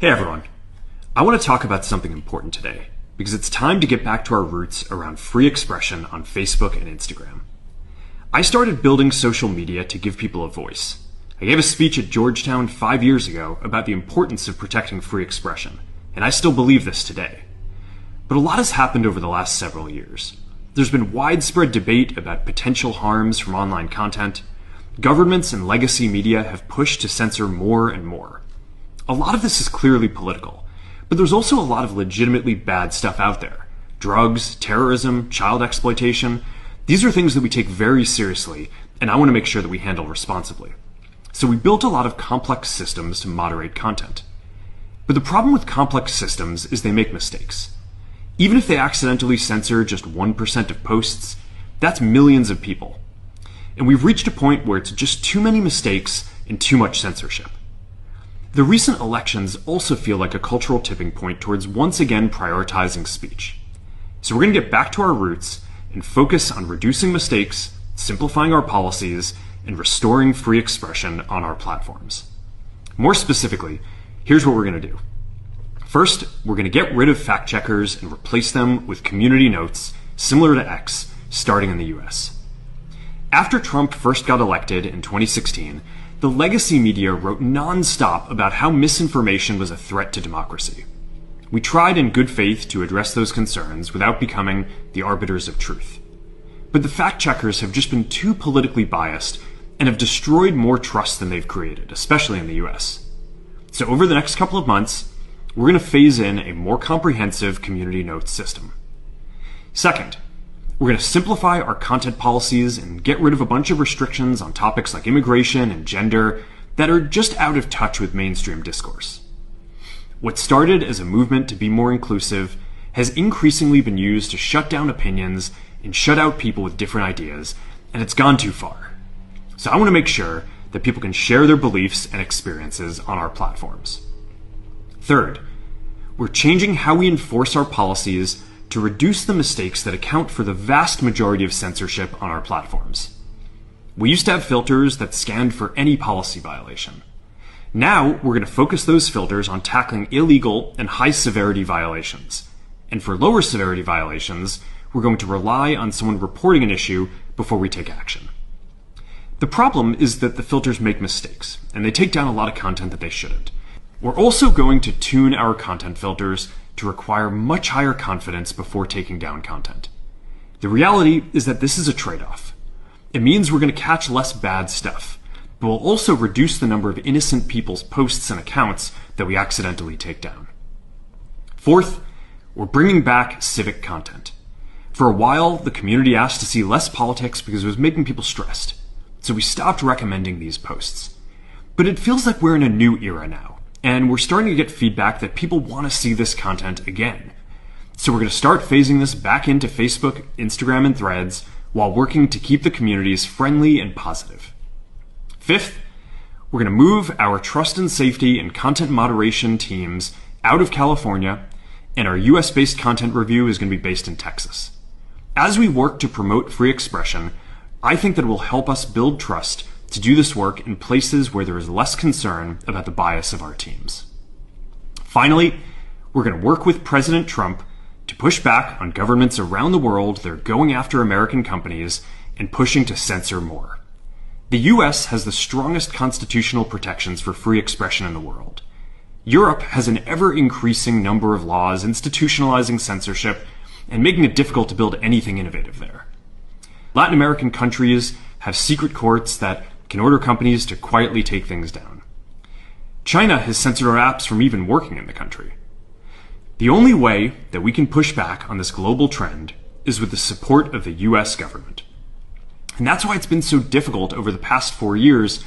Hey everyone, I want to talk about something important today because it's time to get back to our roots around free expression on Facebook and Instagram. I started building social media to give people a voice. I gave a speech at Georgetown 5 years ago about the importance of protecting free expression, and I still believe this today. But a lot has happened over the last several years. There's been widespread debate about potential harms from online content. Governments and legacy media have pushed to censor more and more. A lot of this is clearly political, but there's also a lot of legitimately bad stuff out there. Drugs, terrorism, child exploitation. These are things that we take very seriously, and I want to make sure that we handle responsibly. So we built a lot of complex systems to moderate content. But the problem with complex systems is they make mistakes. Even if they accidentally censor just 1% of posts, that's millions of people. And we've reached a point where it's just too many mistakes and too much censorship. The recent elections also feel like a cultural tipping point towards once again prioritizing speech. So we're going to get back to our roots and focus on reducing mistakes, simplifying our policies, and restoring free expression on our platforms. More specifically, here's what we're going to do. First, we're going to get rid of fact checkers and replace them with community notes similar to X, starting in the US. After Trump first got elected in 2016, the legacy media wrote non-stop about how misinformation was a threat to democracy. We tried in good faith to address those concerns without becoming the arbiters of truth. But the fact checkers have just been too politically biased and have destroyed more trust than they've created, especially in the US. So over the next couple of months, we're going to phase in a more comprehensive community notes system. Second, we're going to simplify our content policies and get rid of a bunch of restrictions on topics like immigration and gender that are just out of touch with mainstream discourse. What started as a movement to be more inclusive has increasingly been used to shut down opinions and shut out people with different ideas, and it's gone too far. So I want to make sure that people can share their beliefs and experiences on our platforms. Third, we're changing how we enforce our policies to reduce the mistakes that account for the vast majority of censorship on our platforms. We used to have filters that scanned for any policy violation. Now, we're going to focus those filters on tackling illegal and high-severity violations. And for lower severity violations, we're going to rely on someone reporting an issue before we take action. The problem is that the filters make mistakes, and they take down a lot of content that they shouldn't. We're also going to tune our content filters to require much higher confidence before taking down content. The reality is that this is a trade-off. It means we're going to catch less bad stuff, but we'll also reduce the number of innocent people's posts and accounts that we accidentally take down. Fourth, we're bringing back civic content. For a while, the community asked to see less politics because it was making people stressed, so we stopped recommending these posts. But it feels like we're in a new era now. And we're starting to get feedback that people want to see this content again. So we're going to start phasing this back into Facebook, Instagram, and Threads while working to keep the communities friendly and positive. Fifth, we're going to move our trust and safety and content moderation teams out of California, and our US-based content review is going to be based in Texas. As we work to promote free expression, I think that it will help us build trust to do this work in places where there is less concern about the bias of our teams. Finally, we're going to work with President Trump to push back on governments around the world that are going after American companies and pushing to censor more. The US has the strongest constitutional protections for free expression in the world. Europe has an ever-increasing number of laws institutionalizing censorship and making it difficult to build anything innovative there. Latin American countries have secret courts that can order companies to quietly take things down. China has censored our apps from even working in the country. The only way that we can push back on this global trend is with the support of the US government. And that's why it's been so difficult over the past 4 years